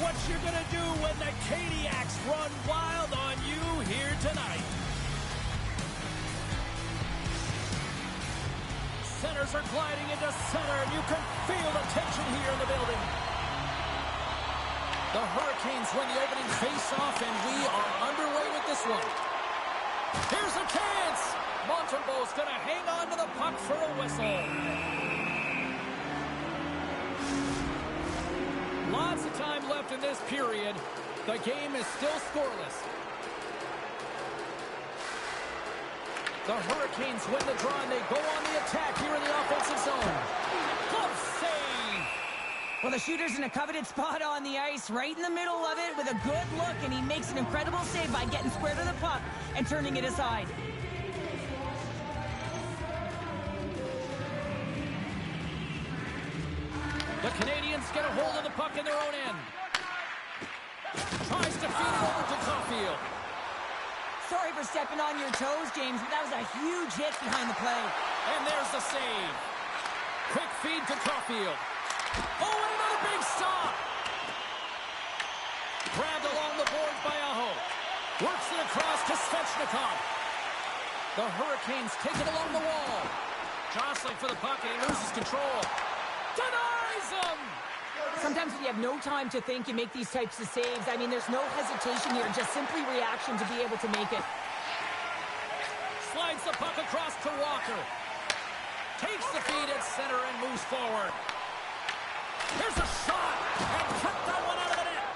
what you're going to do when the Canadiens run wild on you here tonight. Centers are gliding into center, and you can feel the tension here in the building. The Hurricanes win the opening face-off, and we are underway with this one. Here's a chance. Montembeault's going to hang on to the puck for a whistle. Lots of time left in this period. The game is still scoreless. The Hurricanes win the draw, and they go on the attack here in the offensive zone. Glove save! Well, the shooter's in a coveted spot on the ice, right in the middle of it with a good look, and he makes an incredible save by getting square to the puck and turning it aside. The Canadiens get a hold of the puck in their own end. Tries to feed it over to Caulfield. Sorry for stepping on your toes, James, but that was a huge hit behind the play. And there's the save. Quick feed to Caulfield. Oh, and another big stop. Grabbed along the boards by Aho. Works it across to Svechnikov. The Hurricanes take it along the wall. Jostling for the puck, and he loses control. Denies him! Sometimes when you have no time to think, you make these types of saves. I mean, there's no hesitation here, just simply reaction to be able to make it. Slides the puck across to Walker. Takes the feed at center and moves forward. Here's a shot, and cut that one out of the net.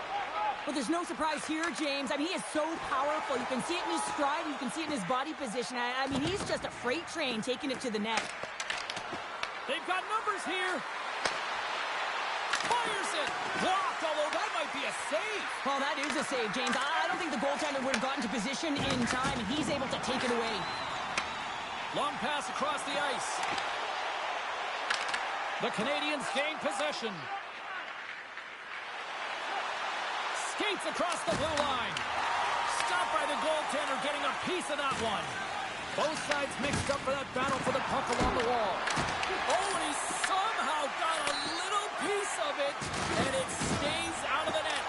Well, there's no surprise here, James. I mean, he is so powerful. You can see it in his stride, you can see it in his body position. I mean, he's just a freight train taking it to the net. They've got numbers here. Fires it. Blocked, although that might be a save. Well, that is a save, James. I don't think the goaltender would have gotten to position in time, and he's able to take it away. Long pass across the ice. The Canadiens gain possession. Skates across the blue line. Stopped by the goaltender, getting a piece of that one. Both sides mixed up for that battle for the puck along the wall. Oh, and he somehow got a little piece of it, and it stays out of the net.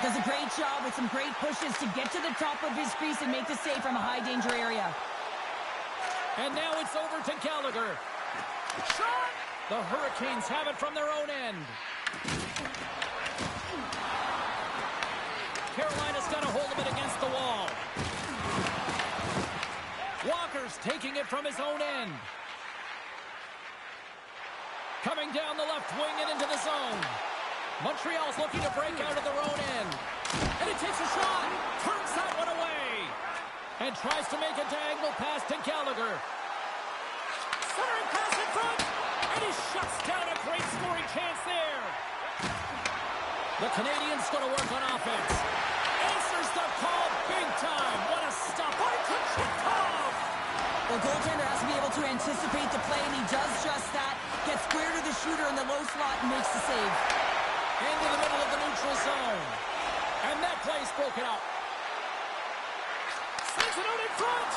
Does a great job with some great pushes to get to the top of his crease and make the save from a high-danger area. And now it's over to Gallagher. Shot! The Hurricanes have it from their own end. Carolina's got a hold of it against the wall. Walker's taking it from his own end. Coming down the left wing and into the zone. Montreal's looking to break out of their own end. And he takes a shot. Turns that one away. And tries to make a diagonal pass to Gallagher. Centering pass in front. And he shuts down a great scoring chance there. The Canadiens going to work on offense. Answers the call big time. What a stop by Kucherov. The goaltender has to be able to anticipate the play, and he does just that. Gets square to the shooter in the low slot and makes the save. Into the middle of the neutral zone. And that play's broken up. Sends it out in front.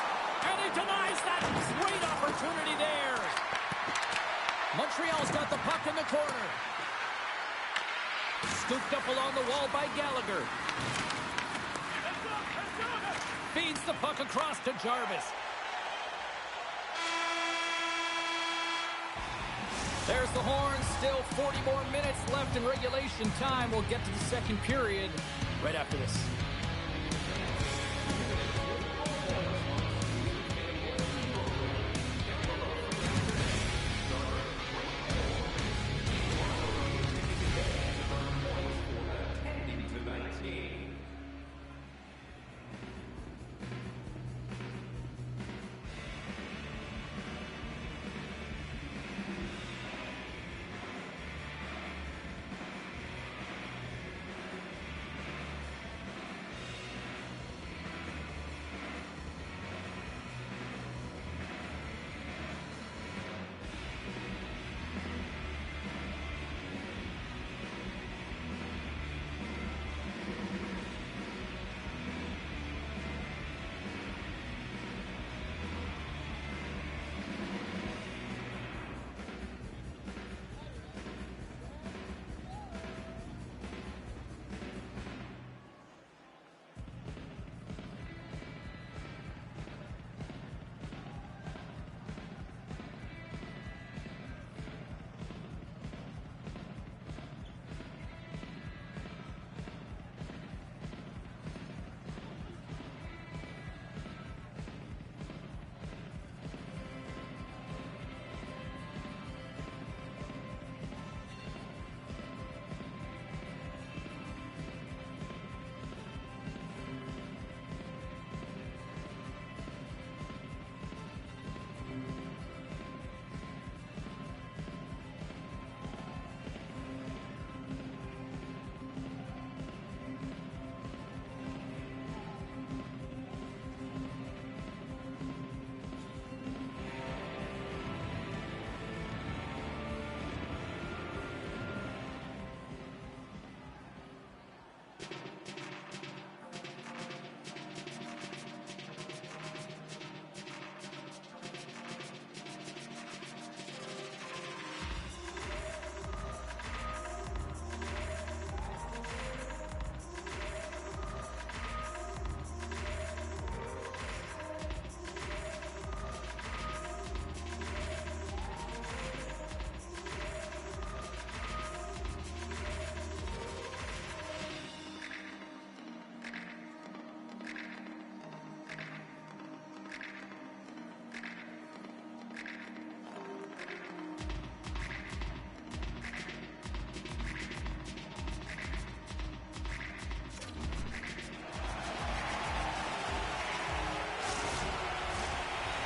And he denies that great opportunity there. Montreal's got the puck in the corner. Scooped up along the wall by Gallagher. Feeds the puck across to Jarvis. There's the horn. Still 40 more minutes left in regulation time. We'll get to the second period right after this.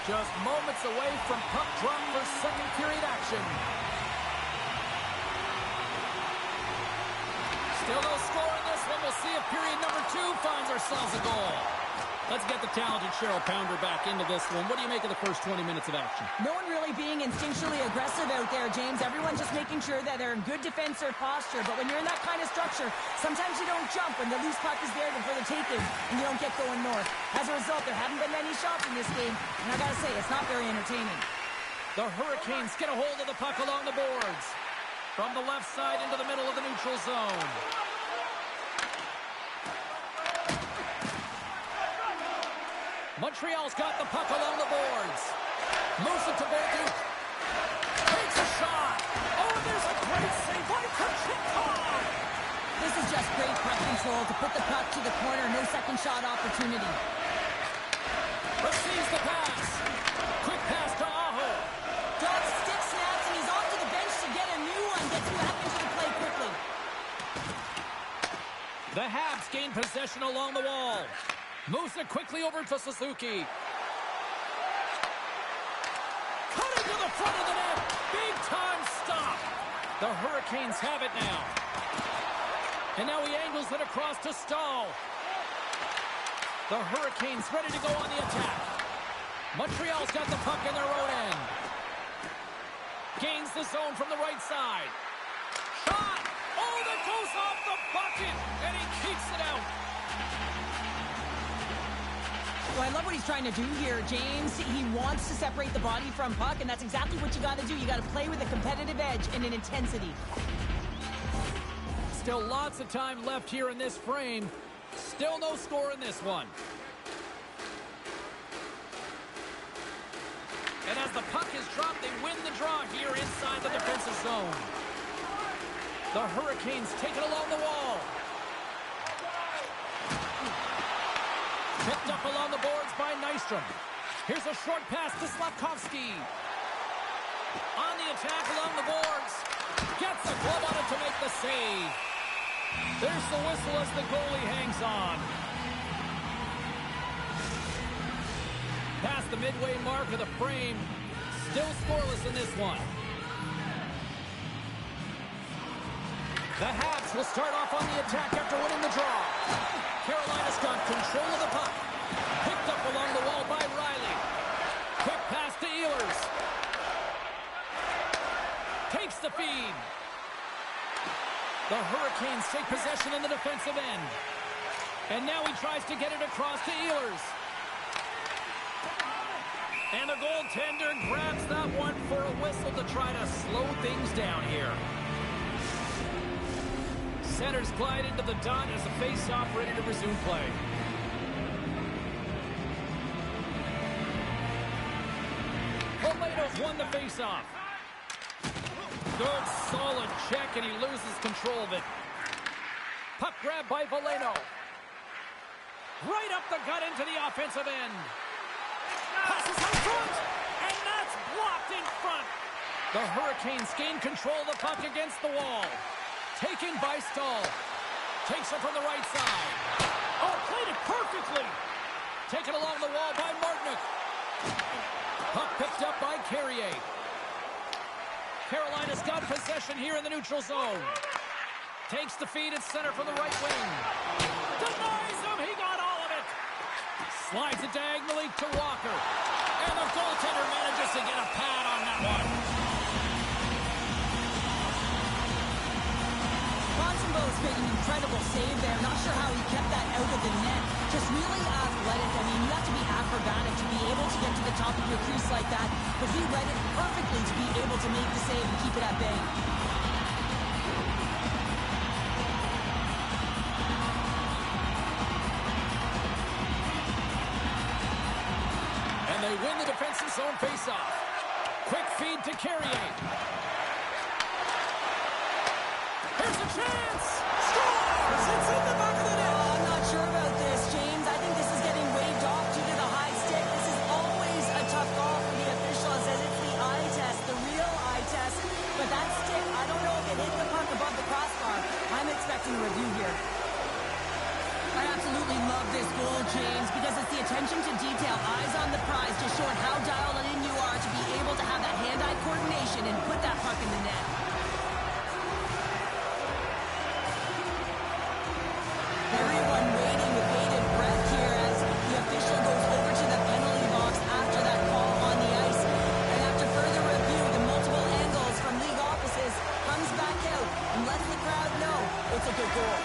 Just moments away from puck drop for second period action. Still no score in this one. We'll see if period number 2 finds ourselves a goal. Let's get the talented Cheryl Pounder back into this one. What do you make of the first 20 minutes of action? No one really being instinctually aggressive out there, James. Everyone's just making sure that they're in good defensive posture. But when you're in that kind of structure, sometimes you don't jump when the loose puck is there for the taking, and you don't get going north. As a result, there haven't been any shots in this game, and I gotta say, it's not very entertaining. The Hurricanes get a hold of the puck along the boards. From the left side into the middle of the neutral zone. Montreal's got the puck along the boards. Moves it to Bolduc. Takes a shot. Oh, there's a great save by Kachikov. This is just great puck control to put the puck to the corner. No second shot opportunity. Receives the pass. Quick pass to Aho. Dog stick snaps, and he's off to the bench to get a new one. Gets back into the play quickly. The Habs gain possession along the wall. Moves it quickly over to Suzuki. Cutting to the front of the net. Big time stop. The Hurricanes have it now. And now he angles it across to Stahl. The Hurricanes ready to go on the attack. Montreal's got the puck in their own end. Gains the zone from the right side. Shot! Oh, that goes off the bucket! And he keeps it out. Well, I love what he's trying to do here, James. He wants to separate the body from puck, and that's exactly what you got to do. You got to play with a competitive edge and an intensity. Still lots of time left here in this frame. Still no score in this one. And as the puck is dropped, they win the draw here inside the defensive zone. The Hurricanes take it along the wall. Picked up along the boards by Nystrom. Here's a short pass to Slavkovsky. On the attack along the boards. Gets a glove on it to make the save. There's the whistle as the goalie hangs on. Past the midway mark of the frame. Still scoreless in this one. The Habs will start off on the attack after winning the draw. Carolina's got control of the puck. Picked up along the wall by Riley. Quick pass to Ehlers. Takes the feed. The Hurricanes take possession in the defensive end. And now he tries to get it across to Ehlers. And the goaltender grabs that one for a whistle to try to slow things down here. Centers glide into the dot as the face-off ready to resume play. Valeno's won the face-off. Good, solid check, and he loses control of it. Puck grab by Valeno. Right up the gut into the offensive end. Passes out front, and that's blocked in front. The Hurricanes gain control of the puck against the wall. Taken by Stahl. Takes it from the right side. Oh, played it perfectly. Taken along the wall by Martinook. Puck picked up by Carrier. Carolina's got possession here in the neutral zone. Takes the feed at center from the right wing. Denies him. He got all of it. Slides it diagonally to Walker. And the goaltender manages to get a pad on that one. Bo's made an incredible save there. Not sure how he kept that out of the net. Just really athletic. I mean, you have to be acrobatic to be able to get to the top of your crease like that. But he read it perfectly to be able to make the save and keep it at bay. And they win the defensive zone faceoff. Quick feed to Carrier. Here's a chance! Scores! It's in the back of the net! Oh, I'm not sure about this, James. I think this is getting waved off due to the high stick. This is always a tough call for the official. Says it's the eye test, the real eye test. But that stick, I don't know if it hit the puck above the crossbar. I'm expecting a review here. I absolutely love this goal, James, because it's the attention to detail, eyes on the prize, just showing how dialed in you are to be able to have that hand-eye coordination and put that puck in the net. Everyone waiting with bated breath here as the official goes over to the penalty box after that call on the ice. And after further review, the multiple angles from league offices comes back out and lets the crowd know it's a good goal.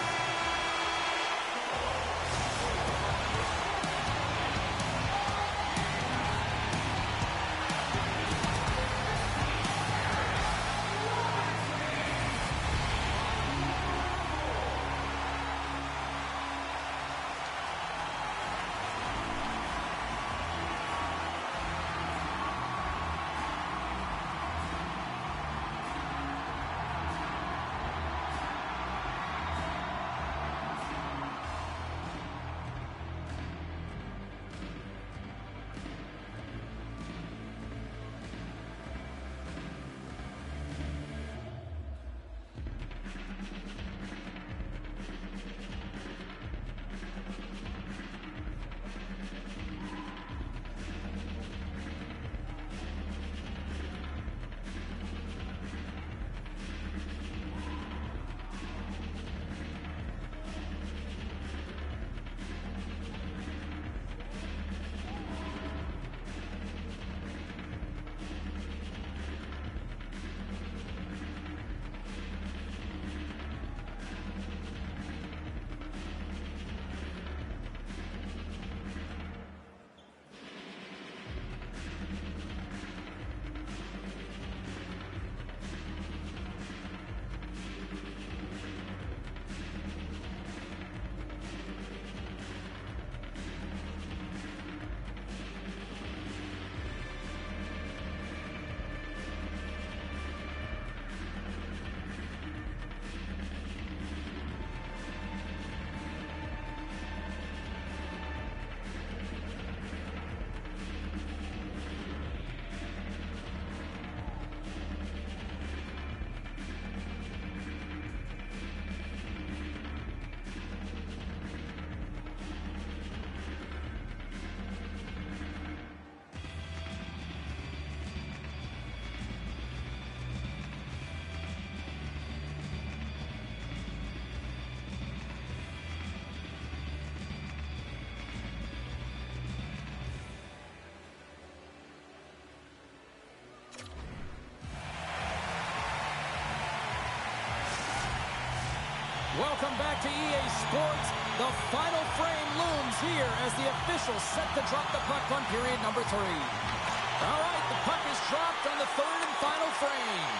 Welcome back to EA Sports. The final frame looms here as the officials set to drop the puck on period number 3. All right, the puck is dropped on the third and final frame.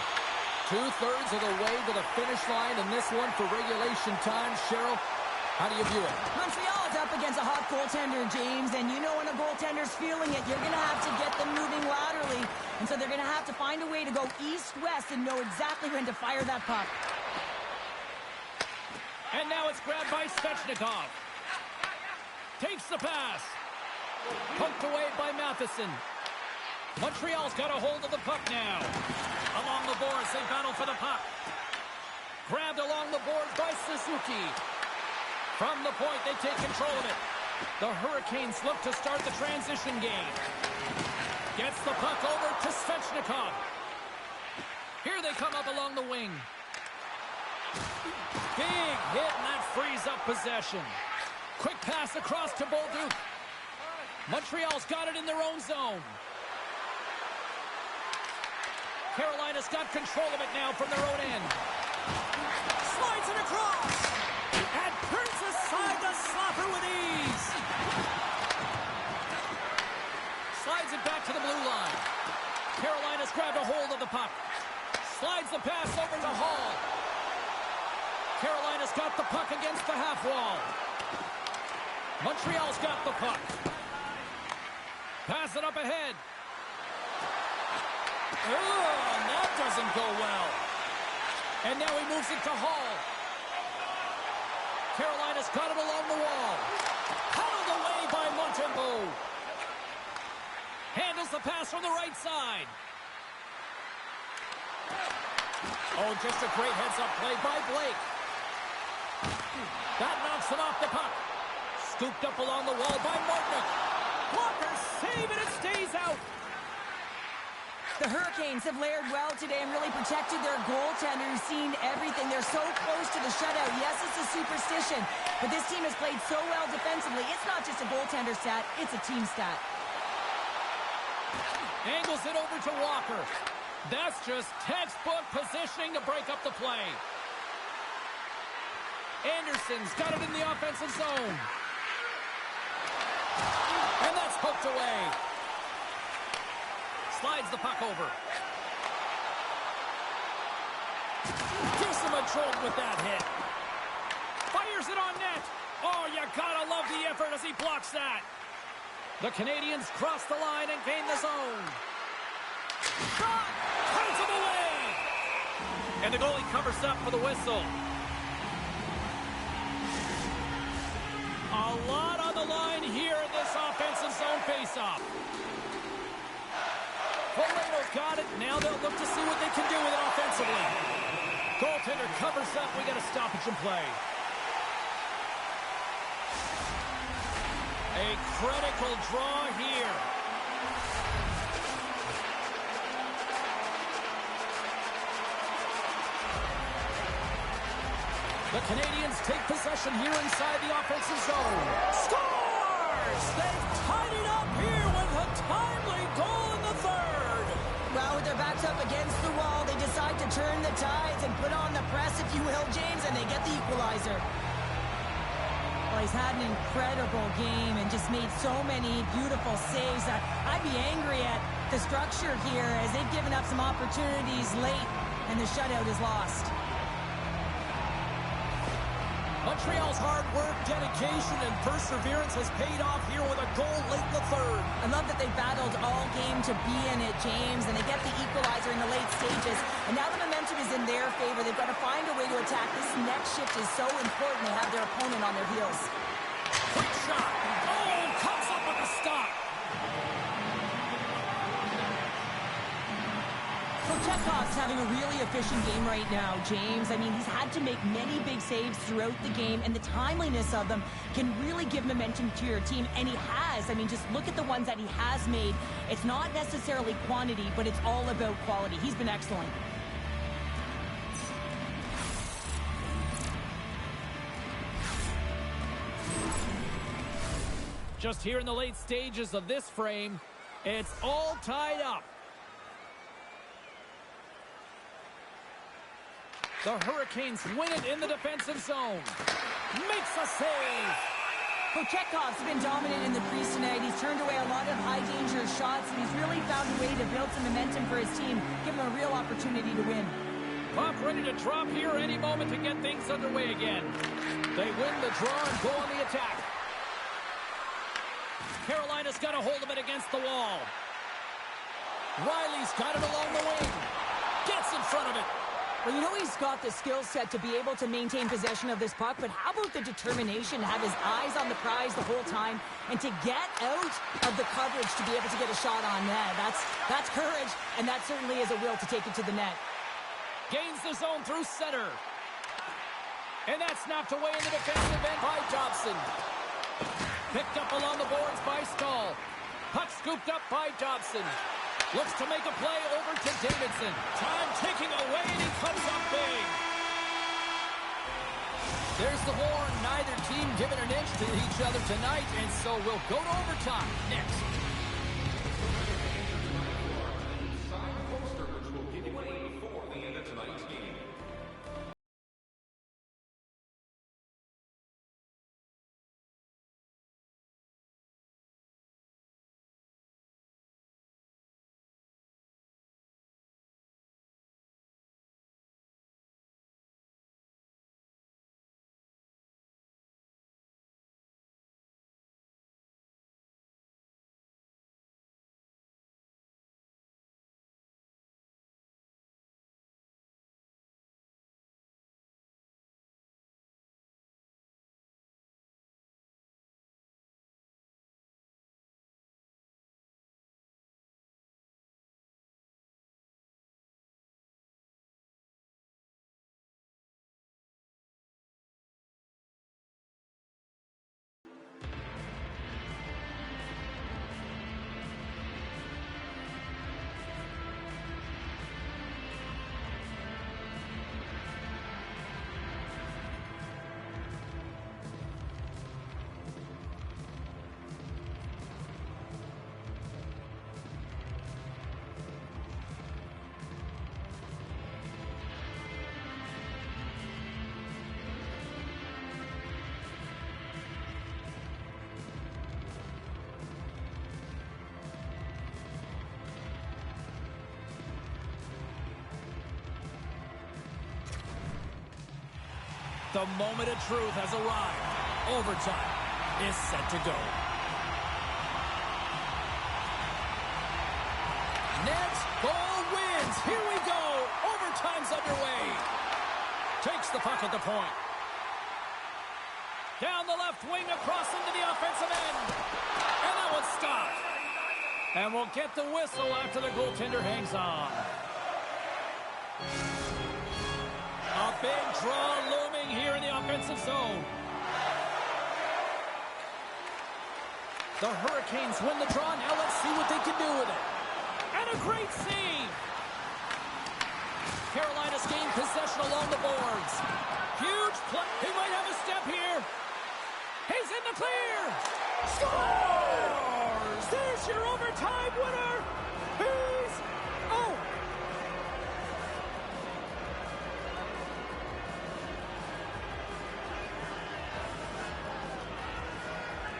2/3 of the way to the finish line in this one for regulation time. Cheryl, how do you view it? Montreal is up against a hot goaltender, James, and you know when a goaltender's feeling it, you're going to have to get them moving laterally. And so they're going to have to find a way to go east-west and know exactly when to fire that puck. And now it's grabbed by Svechnikov. Takes the pass. Poked away by Matheson. Montreal's got a hold of the puck now. Along the boards, they battle for the puck. Grabbed along the boards by Suzuki. From the point, they take control of it. The Hurricanes look to start the transition game. Gets the puck over to Svechnikov. Here they come up along the wing. Big hit, and that frees up possession. Quick pass across to Bolduc. Montreal's got it in their own zone. Carolina's got control of it now from their own end. Slides it across. And turns aside the slapper with ease. Slides it back to the blue line. Carolina's grabbed a hold of the puck. Slides the pass over to Hall. Carolina's got the puck against the half wall. Montreal's got the puck. Pass it up ahead. Oh, and that doesn't go well. And now he moves it to Hall. Carolina's got it along the wall. Held away by Montembeault. Handles the pass from the right side. Oh, just a great heads-up play by Blake. That knocks him off the puck. scooped up along the wall by Martin. Walker save and it stays out. The Hurricanes have layered well today and really protected their goaltender who's seen everything. They're so close to the shutout. Yes, it's a superstition, but this team has played so well defensively. It's not just a goaltender stat, it's a team stat. Angles it over to Walker. That's just textbook positioning to break up the play. Anderson's got it in the offensive zone. And that's hooked away. Slides the puck over. Gives him a jolt with that hit. Fires it on net. Oh, you gotta love the effort as he blocks that. The Canadiens cross the line and gain the zone. Shot! Turns him away! And the goalie covers up for the whistle. A lot on the line here in this offensive zone faceoff. Polano's got it. Now they'll look to see what they can do with it offensively. Goaltender covers up. We got a stoppage in play. A critical draw here. The Canadiens take possession here inside the offensive zone. Scores! They've tied it up here with a timely goal in the third. Well, with their backs up against the wall, they decide to turn the tides and put on the press, if you will, James, and they get the equalizer. Well, he's had an incredible game and just made so many beautiful saves. I'd be angry at the structure here as they've given up some opportunities late, and the shutout is lost. Montreal's hard work, dedication, and perseverance has paid off here with a goal late in the third. I love that they battled all game to be in it, James, and they get the equalizer in the late stages. And now the momentum is in their favor. They've got to find a way to attack. This next shift is so important. They have their opponent on their heels. Quick shot. Oh, comes up with a stop. Chekhov's having a really efficient game right now, James. I mean, he's had to make many big saves throughout the game, and the timeliness of them can really give momentum to your team, and he has. I mean, just look at the ones that he has made. It's not necessarily quantity, but it's all about quality. He's been excellent. Just here in the late stages of this frame, it's all tied up. The Hurricanes win it in the defensive zone. Makes a save. Chekhov's been dominant in the crease tonight. He's turned away a lot of high-danger shots, and he's really found a way to build some momentum for his team, give him a real opportunity to win. Puck ready to drop here any moment to get things underway again. They win the draw and go on the attack. Carolina's got a hold of it against the wall. Riley's got it along the wing. Gets in front of it. Well, you know he's got the skill set to be able to maintain possession of this puck, but how about the determination to have his eyes on the prize the whole time and to get out of the coverage to be able to get a shot on net? That's courage, and that certainly is a will to take it to the net. Gains the zone through center. And that's knocked away in the defensive end by Dobson. Picked up along the boards by Stahl. Puck scooped up by Dobson. Looks to make a play over to Davidson. Time ticking away, and he comes up big. There's the horn. Neither team giving an inch to each other tonight, and so we'll go to overtime next. The moment of truth has arrived. Overtime is set to go. Nets goal wins. Here we go. Overtime's underway. Takes the puck at the point. Down the left wing, across into the offensive end. And that one's stopped. And we'll get the whistle after the goaltender hangs on. A big draw looming here in the offensive zone. The Hurricanes win the draw. Now let's see what they can do with it. And a great save. Carolina's gained possession along the boards. Huge play. He might have a step here. He's in the clear. Scores! There's your overtime winner. He's out.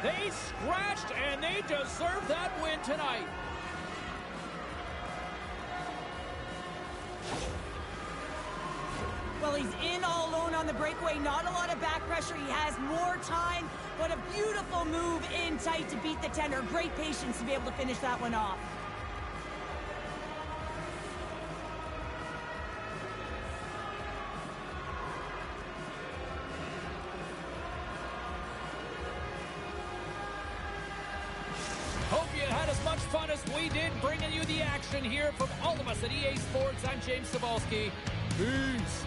They scratched, and they deserve that win tonight. Well, he's in all alone on the breakaway. Not a lot of back pressure. He has more time, but a beautiful move in tight to beat the tender. Great patience to be able to finish that one off. Hope you had as much fun as we did bringing you the action here from all of us at EA Sports. I'm James Cebulski. Peace.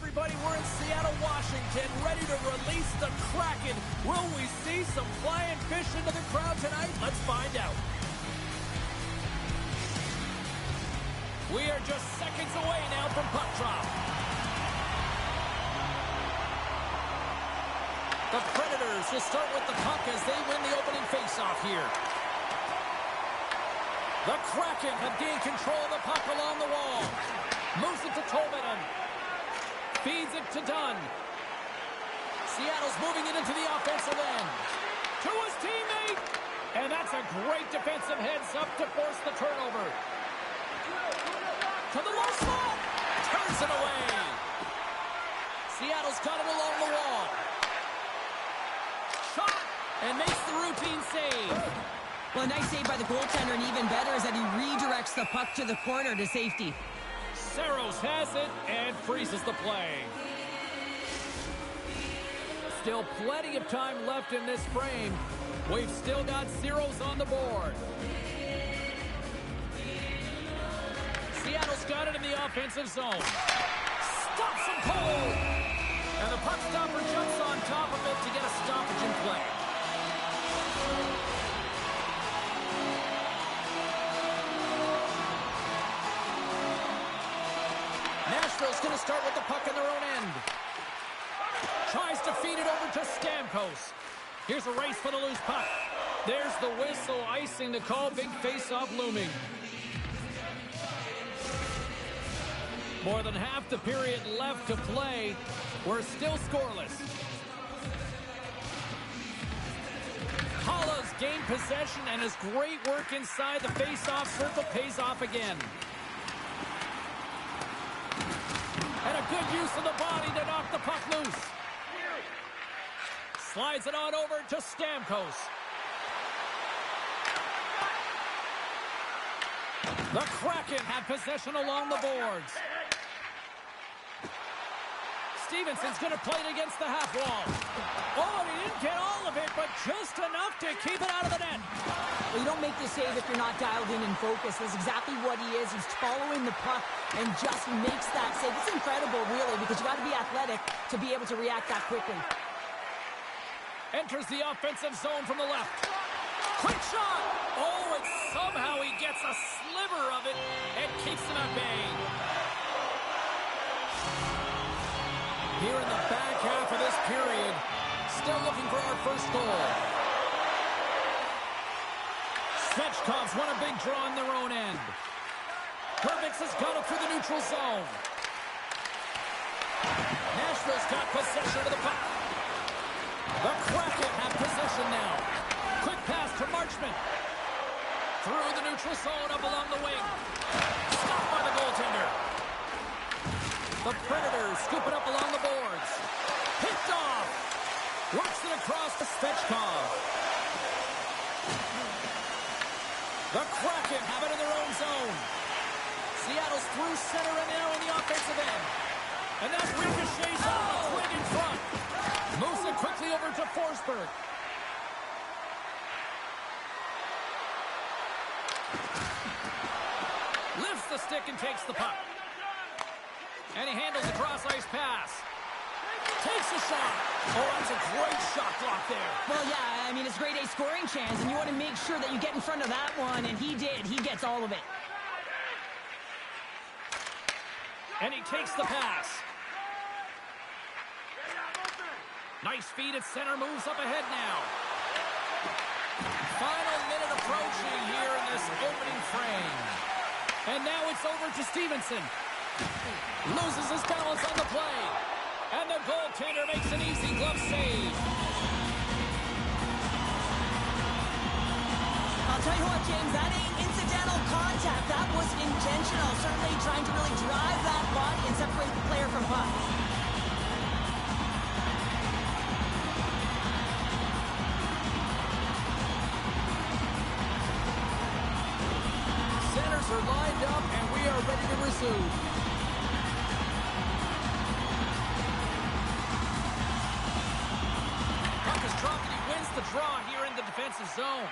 everybody, we're in Seattle, Washington, ready to release the Kraken. Will we see some flying fish into the crowd tonight? Let's find out. We are just seconds away now from puck drop. The Predators will start with the puck as they win the opening faceoff here. The Kraken have gained control of the puck along the wall. Moves it to Tolvanen. Feeds it to Dunn. Seattle's moving it into the offensive end. To his teammate. And that's a great defensive heads-up to force the turnover. To the low slot. Turns it away. Seattle's got it along the wall. Shot. And makes the routine save. Well, a nice save by the goaltender, and even better is that he redirects the puck to the corner to safety. Saros has it and freezes the play. Still plenty of time left in this frame. We've still got zeros on the board. Seattle's got it in the offensive zone. Stops him cold. And the puck stopper jumps on top of it to get a stoppage in play. Nashville's going to start with the puck in their own end. Tries to feed it over to Stamkos. Here's a race for the loose puck. There's the whistle, icing the call. Big face-off looming. More than half the period left to play. We're still scoreless. Halla's gained possession, and his great work inside the face-off circle pays off again. And a good use of the body to knock the puck loose. Slides it on over to Stamkos. The Kraken have possession along the boards. Stevenson's going to play it against the half wall. Oh, he didn't get all of it, but just enough to keep it out of the net. Well, you don't make the save if you're not dialed in and focused. That's exactly what he is. He's following the puck and just makes that save. It's incredible, really, because you got to be athletic to be able to react that quickly. Enters the offensive zone from the left. Quick shot! Oh, and somehow he gets a sliver of it and keeps him at bay. Here in the back half of this period, still looking for our first goal. Svechkov's won a big draw in their own end. Hervix has got it through the neutral zone. Nashville's got possession of the puck. The Kraken have possession now. Quick pass to Marchment. Through the neutral zone up along the wing. Stopped by the goaltender. The Predators scoop it up along the boards. Picked off. Works it across to Svechkov. The Kraken have it in their own zone. Seattle's through center and now in the offensive end. And that ricochets off the twig in front. Moves it quickly over to Forsberg. Lifts the stick and takes the puck. And he handles a cross-ice pass. Takes a shot. Oh, that's a great shot block there. Well, yeah, I mean, it's a grade A scoring chance, and you want to make sure that you get in front of that one, and he did. He gets all of it. And he takes the pass. Nice feed at center, moves up ahead now. Final minute approaching here in this opening frame. And now it's over to Stevenson. Loses his balance on the play. And the goaltender makes an easy glove save. I'll tell you what, James, that ain't incidental contact. That was intentional. Certainly trying to really drive that body and separate the player from puck. Centers are lined up, and we are ready to resume. Puck is dropped, and he wins the draw here in the defensive zone.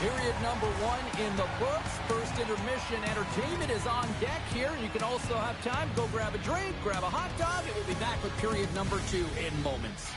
Period number 1 in the books. First intermission entertainment is on deck here. You can also have time to go grab a drink, grab a hot dog, and we'll be back with period number 2 in moments.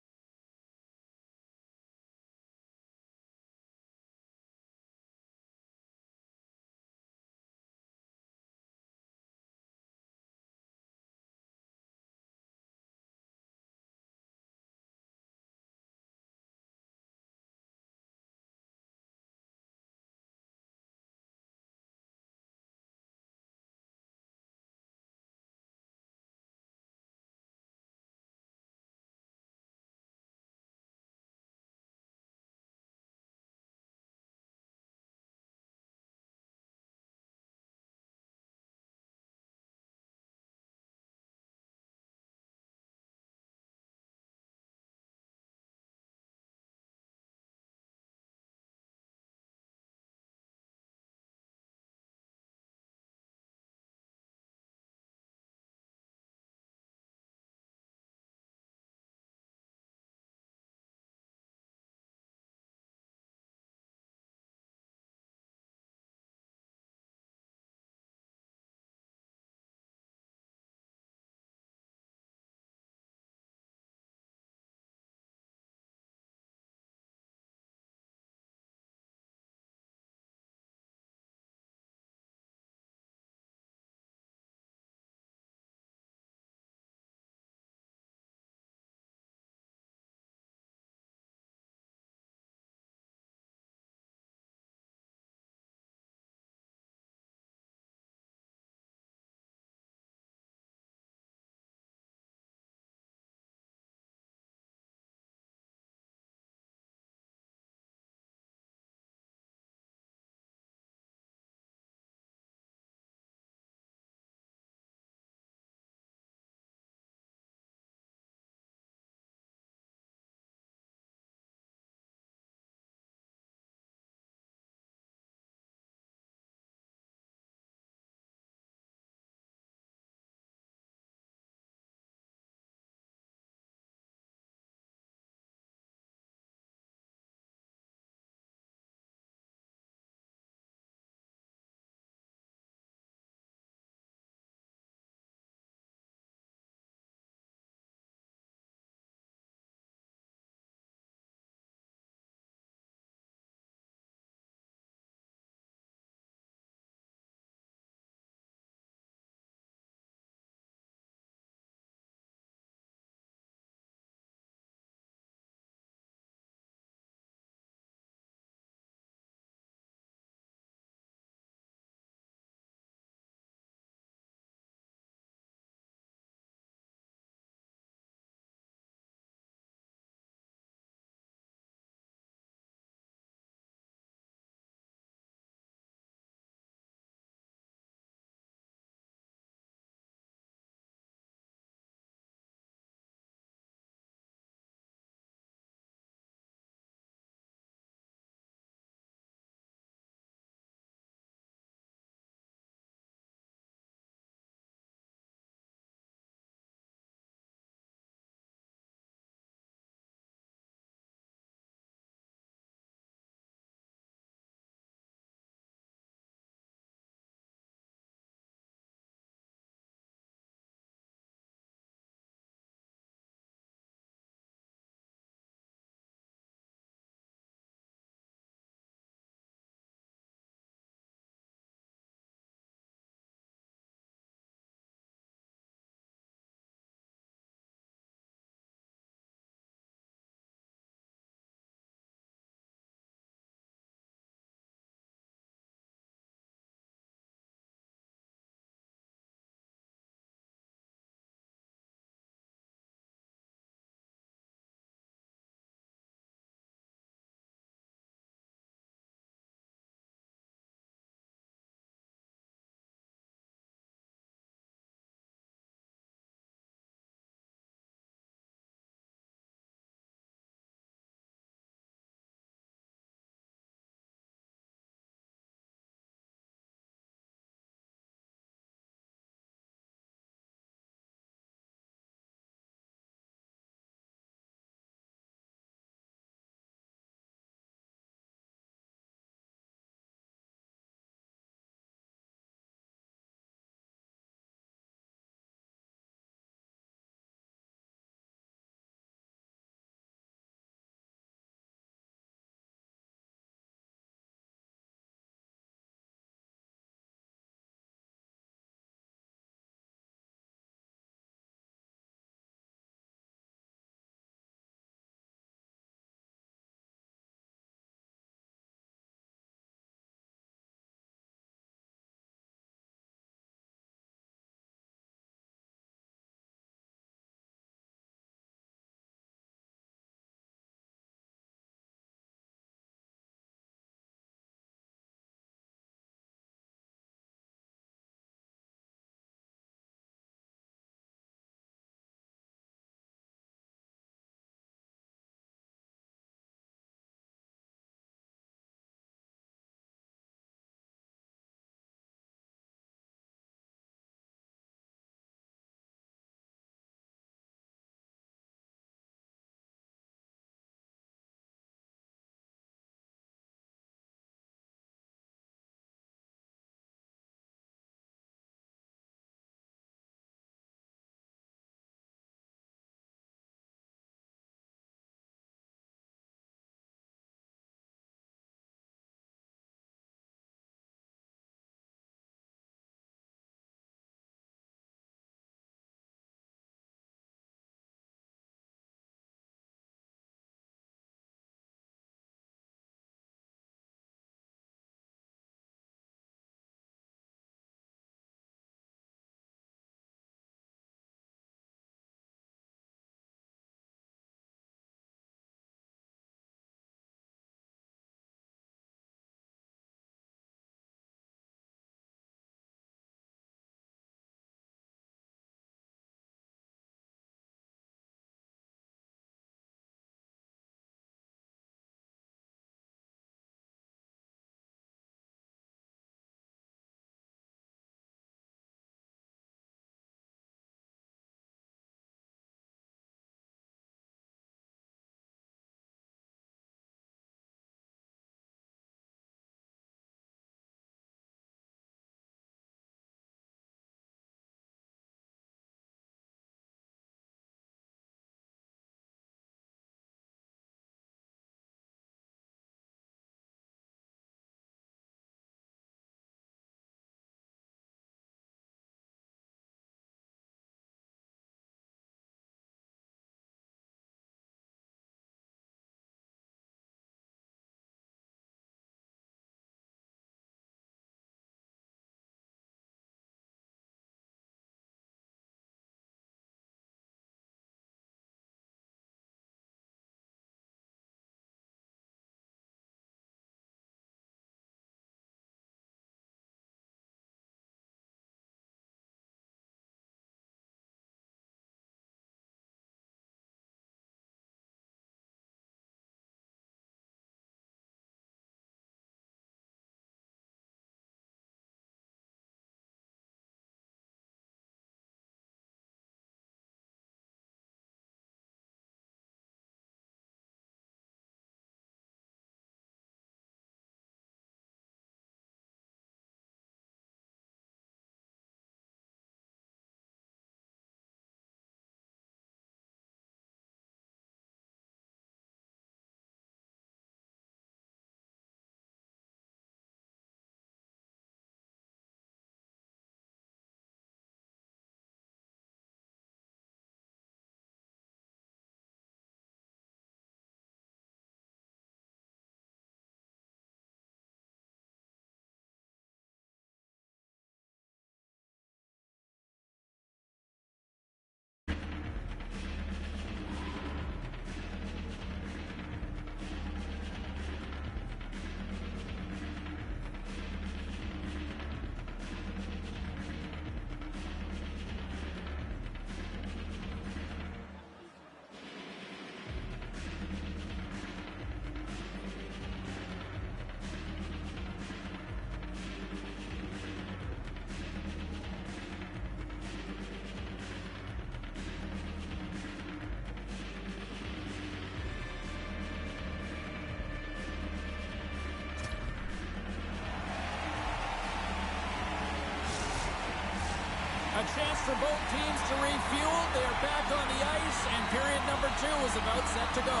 A chance for both teams to refuel. They are back on the ice, and period number 2 is about set to go.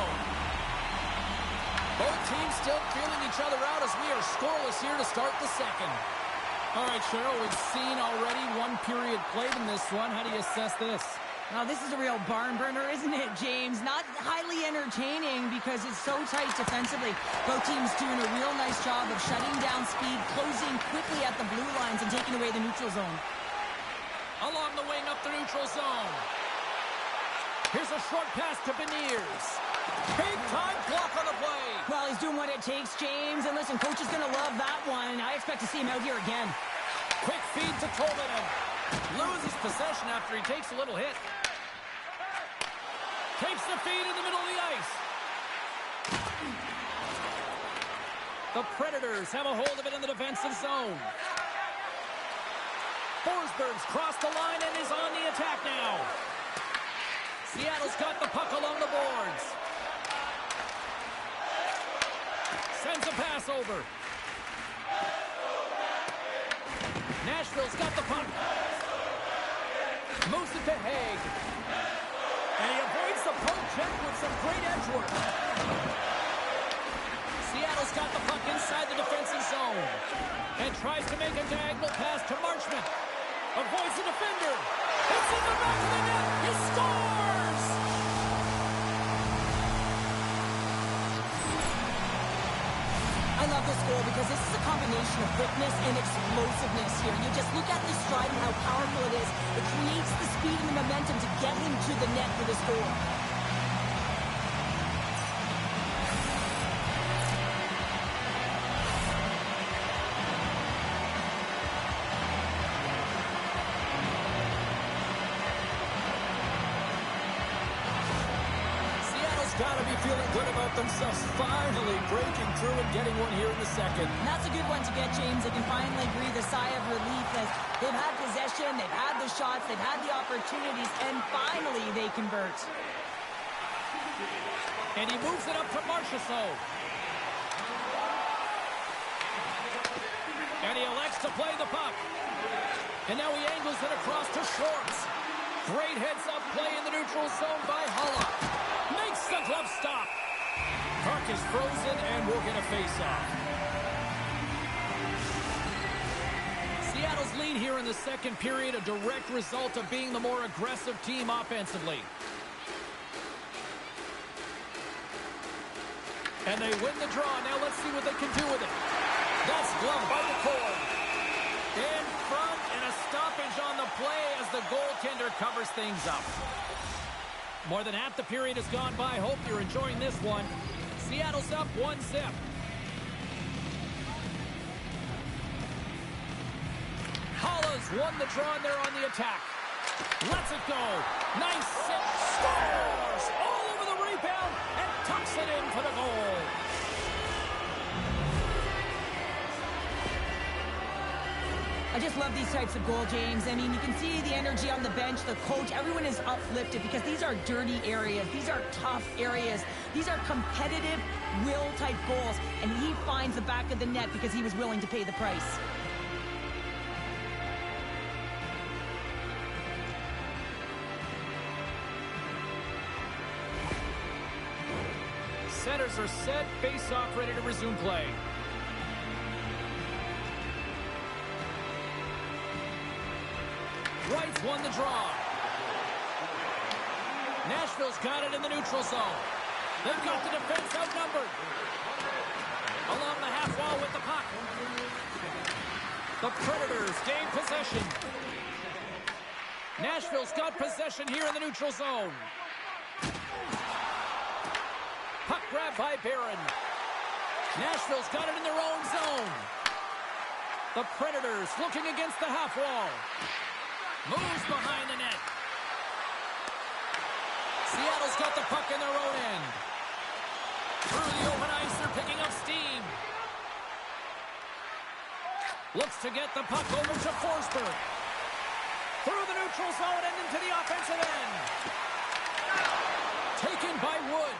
Both teams still feeling each other out as we are scoreless here to start the second. All right, Cheryl, we've seen already one period played in this one. How do you assess this? Now, this is a real barn burner, isn't it, James? Not highly entertaining because it's so tight defensively. Both teams doing a real nice job of shutting down speed, closing quickly at the blue lines, and taking away the neutral zone. Along the wing up the neutral zone. Here's a short pass to Beniers. Big time block on the play. Well, he's doing what it takes, James. And listen, coach is going to love that one. I expect to see him out here again. Quick feed to Tolvanen. Loses possession after he takes a little hit. Takes the feed in the middle of the ice. The Predators have a hold of it in the defensive zone. Forsberg's crossed the line and is on the attack now. Seattle's got the puck along the boards. Sends a pass over. Nashville's got the puck. Moves it to Haig. And he avoids the poke check with some great edge work. Seattle's got the puck inside the defensive zone. And tries to make a diagonal pass to Marchment. Avoids the defender. It's in the back of the net. He scores! I love this goal because this is a combination of quickness and explosiveness here. You just look at the stride and how powerful it is. It creates the speed and the momentum to get him to the net for this goal. Got to be feeling good about themselves, finally breaking through and getting one here in the second. And that's a good one to get, James. They can finally breathe a sigh of relief as they've had possession, they've had the shots, they've had the opportunities, and finally they convert. And he moves it up to Marchessault. And he elects to play the puck. And now he angles it across to Schwartz. Great heads-up play in the neutral zone by Hulla. Makes the glove stop. Puck is frozen and we'll get a face-off. Seattle's lead here in the second period, a direct result of being the more aggressive team offensively. And they win the draw. Now let's see what they can do with it. That's gloved by the cord. In front and a stoppage on the play as the goaltender covers things up. More than half the period has gone by. Hope you're enjoying this one. Seattle's up 1-0. Halla's won the draw and they're on the attack. Lets it go. Nice sit. Scores! All over the rebound and tucks it in for the goal. I just love these types of goal, James. I mean, you can see the energy on the bench, the coach, everyone is uplifted because these are dirty areas. These are tough areas. These are competitive, will-type goals, and he finds the back of the net because he was willing to pay the price. Centers are set, face-off ready to resume play. Wright's won the draw. Nashville's got it in the neutral zone. They've got the defense outnumbered. Along the half wall with the puck. The Predators gain possession. Nashville's got possession here in the neutral zone. Puck grab by Barron. Nashville's got it in their own zone. The Predators looking against the half wall. Moves behind the net. Seattle's got the puck in their own end. Through the open ice, they're picking up steam. Looks to get the puck over to Forsberg. Through the neutral zone and into the offensive end. Taken by Wood.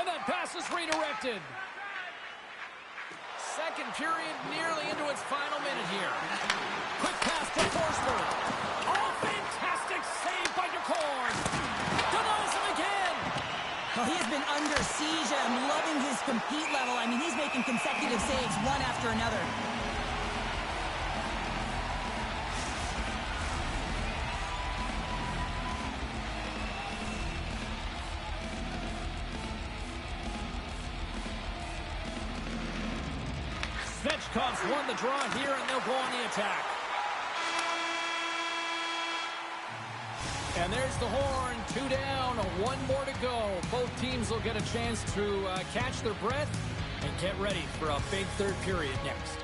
And that pass is redirected. second period nearly into its final minute here. Quick pass to Forsberg. Oh, fantastic save by DeCorn. Denies him again. Well, he has been under siege. I'm loving his compete level. I mean, he's making consecutive saves one after another. Svechkov's won the draw here, and they'll go on the attack. And there's the horn. 2 down, 1 more to go. Both teams will get a chance to catch their breath and get ready for a big third period next.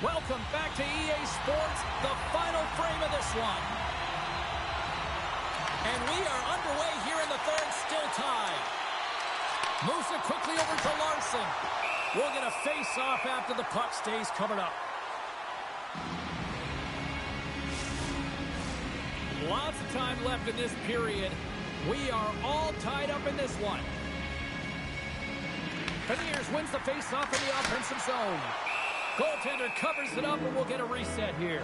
Welcome back to EA Sports, the final frame of this one. And we are underway here in the third, still tied. Moves it quickly over to Larson. We'll get a face-off after the puck stays coming up. Lots of time left in this period. We are all tied up in this one. Canadiens wins the face-off in the offensive zone. Goaltender covers it up, and we'll get a reset here.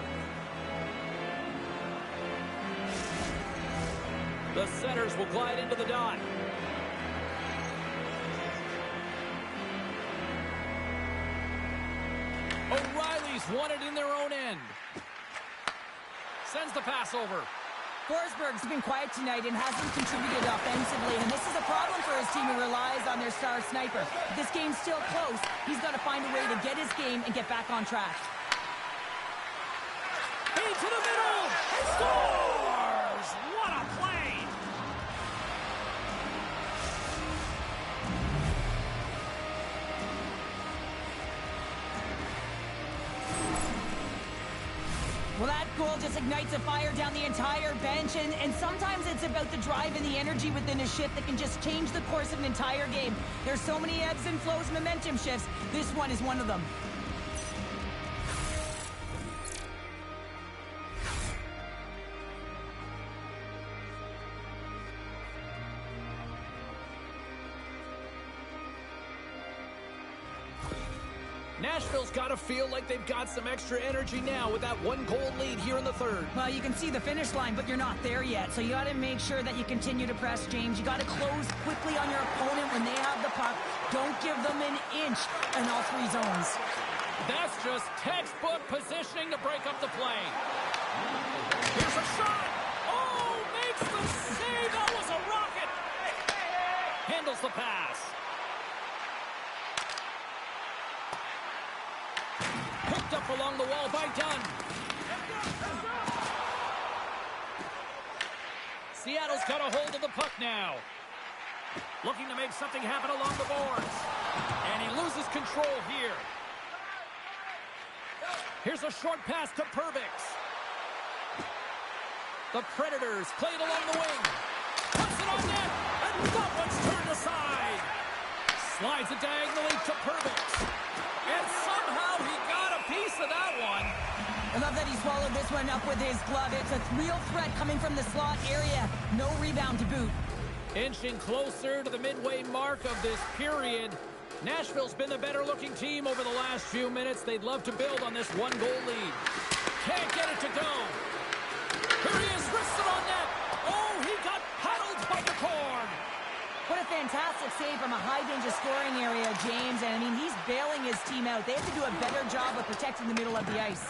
The Senators will glide into the dot. O'Reilly's won it in their own end. Sends the pass over. Forsberg's been quiet tonight and hasn't contributed offensively, and this is a problem for his team who relies on their star sniper. If this game's still close, he's got to find a way to get his game and get back on track. Into the middle! He scores! What a play! Well, that goal just ignites a fire down the entire bench, and sometimes it's about the drive and the energy within a shift that can just change the course of an entire game. There's so many ebbs and flows, momentum shifts. This one is one of them. Nashville's got to feel like they've got some extra energy now with that one-goal lead here in the third. Well, you can see the finish line, but you're not there yet. So you got to make sure that you continue to press, James. You got to close quickly on your opponent when they have the puck. Don't give them an inch in all three zones. That's just textbook positioning to break up the play. Here's a shot. Oh, makes the save. That was a rocket. Handles the pass. Picked up along the wall by Dunn. Seattle's got a hold of the puck now. Looking to make something happen along the boards. And he loses control here. Here's a short pass to Perbix. The Predators play it along the wing. Puts it on net. And that one's turned aside. Slides it diagonally to Perbix. And somehow he got a piece of that one. I love that he swallowed this one up with his glove. It's a real threat coming from the slot area. No rebound to boot. Inching closer to the midway mark of this period. Nashville's been the better-looking team over the last few minutes. They'd love to build on this one-goal lead. Can't get it to go. Here he is, wristed on net. Oh, he got paddled by the cord. What a fantastic save from a high-danger scoring area, James. And, I mean, he's bailing his team out. They have to do a better job of protecting the middle of the ice.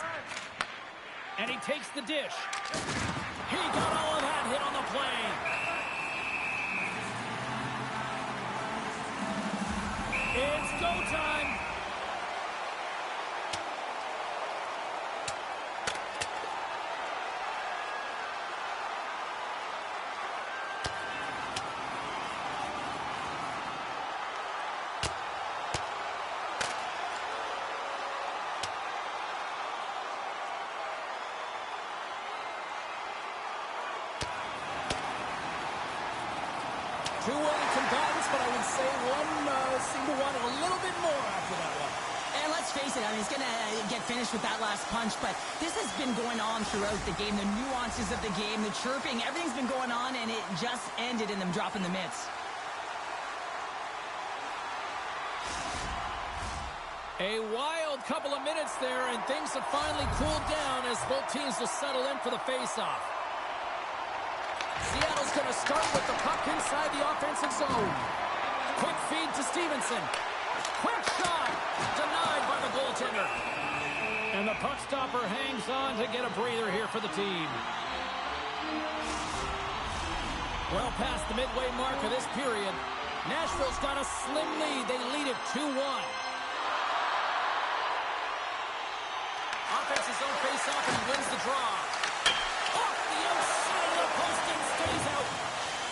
And he takes the dish. He got all of that hit on the play. It's go time. Two willing combatants, but I would say one seemed to want it a little bit more after that one. And let's face it, I mean, he's going to get finished with that last punch, but this has been going on throughout the game. The nuances of the game, the chirping, everything's been going on, and it just ended in them dropping the mitts. A wild couple of minutes there, and things have finally cooled down as both teams will settle in for the face-off. Seattle's going to start with the puck inside the offensive zone. Quick feed to Stevenson. Quick shot. Denied by the goaltender. And the puck stopper hangs on to get a breather here for the team. Well past the midway mark of this period. Nashville's got a slim lead. They lead it 2-1. Offensive zone face-off and he wins the draw. Off the outside of the post and stays out.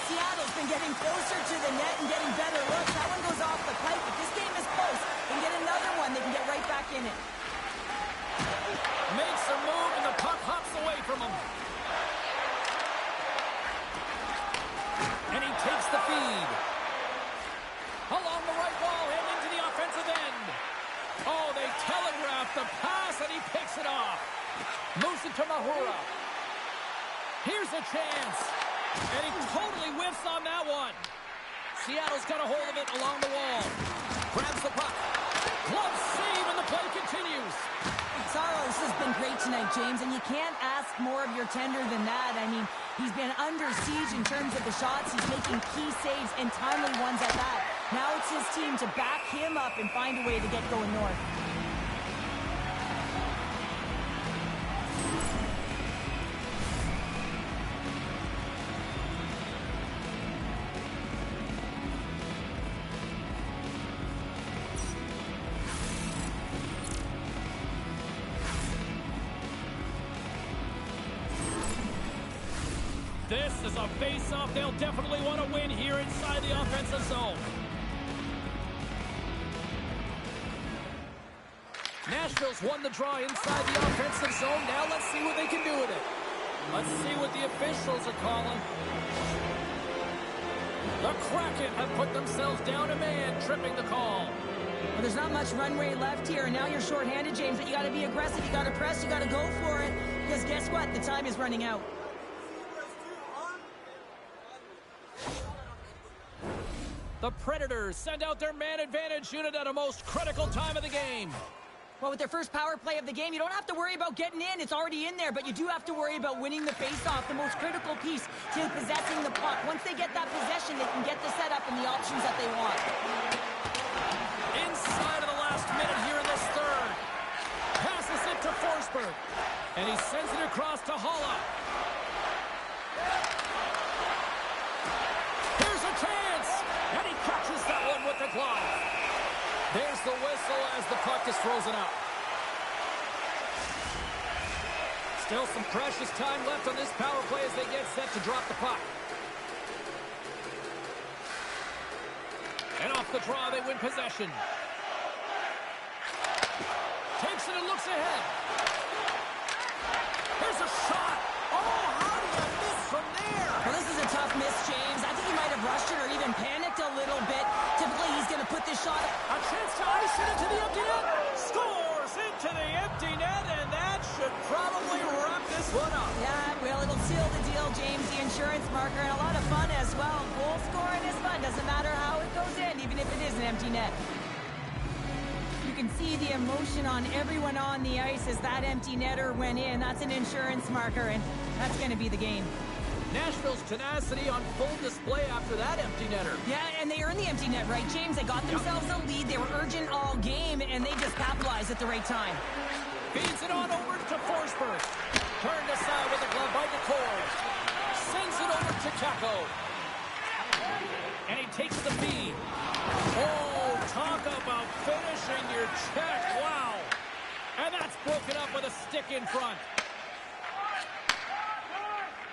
Seattle's been getting closer to the net and getting better looks. That one goes off the pipe, but this game is close. They can get another one. They can get right back in it. Makes a move and the puck hops away from him. And he takes the feed. Along the right wall and into the offensive end. Oh, they telegraph the pass and he picks it off. Moves it to Mahura. Here's a chance. And he totally whiffs on that one. Seattle's got a hold of it along the wall. Grabs the puck. Glove save and the play continues. Saros has been great tonight, James, and you can't ask more of your tender than that. I mean, He's been under siege in terms of the shots. He's making key saves and timely ones at that. Now it's his team to back him up and find a way to get going north. This is a face-off they'll definitely want to win here inside the offensive zone. Nashville's won the draw inside the offensive zone. Now let's see what they can do with it. Let's see what the officials are calling. The Kraken have put themselves down a man, tripping the call. Well, there's not much runway left here, and now you're shorthanded, James, but you got to be aggressive. You got to press. You got to go for it. Because guess what? The time is running out. The Predators send out their man advantage unit at a most critical time of the game. Well, with their first power play of the game, you don't have to worry about getting in. It's already in there, but you do have to worry about winning the faceoff, the most critical piece to possessing the puck. Once they get that possession, they can get the setup and the options that they want. Inside of the last minute here in this third. Passes it to Forsberg. And he sends it across to Holla. Here's a chance. And he catches that one with the glove. There's the whistle as the puck is frozen out. Still some precious time left on this power play as they get set to drop the puck. And off the draw, they win possession. Takes it and looks ahead. Here's a shot. Oh, how do you miss from there? Well, this is a tough miss, James. I think he might have rushed it or even panicked a little bit. Typically, he's going to put this shot. A chance to ice it into the empty net. Scores into the empty net, and that should probably wrap this one up. Yeah, well, it'll seal the deal, James. The insurance marker, and a lot of fun as well. Goal scoring is fun. Doesn't matter how it goes in, even if it is an empty net. You can see the emotion on everyone on the ice as that empty netter went in. That's an insurance marker, and that's going to be the game. Nashville's tenacity on full display after that empty netter. Yeah, and they earned the empty net, right, James? They got themselves a lead. They were urgent all game, and they just capitalized at the right time. Feeds it on over to Forsberg. Turned aside with a glove by Decord. Sends it over to Kako. And he takes the feed. Oh, talk about finishing your check. Wow. And that's broken up with a stick in front.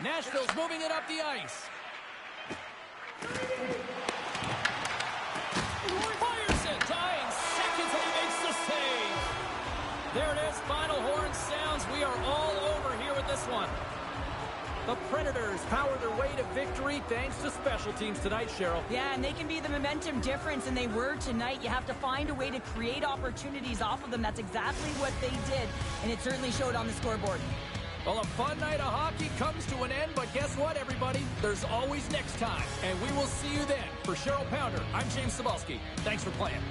Nashville's moving it up the ice. Fires it, dying seconds, and he makes the save. There it is, final horn sounds. We are all over here with this one. The Predators power their way to victory thanks to special teams tonight, Cheryl. Yeah, and they can be the momentum difference, and they were tonight. You have to find a way to create opportunities off of them. That's exactly what they did, and it certainly showed on the scoreboard. Well, a fun night of hockey comes to an end, but guess what, everybody? There's always next time, and we will see you then. For Cheryl Pounder, I'm James Cebulski. Thanks for playing.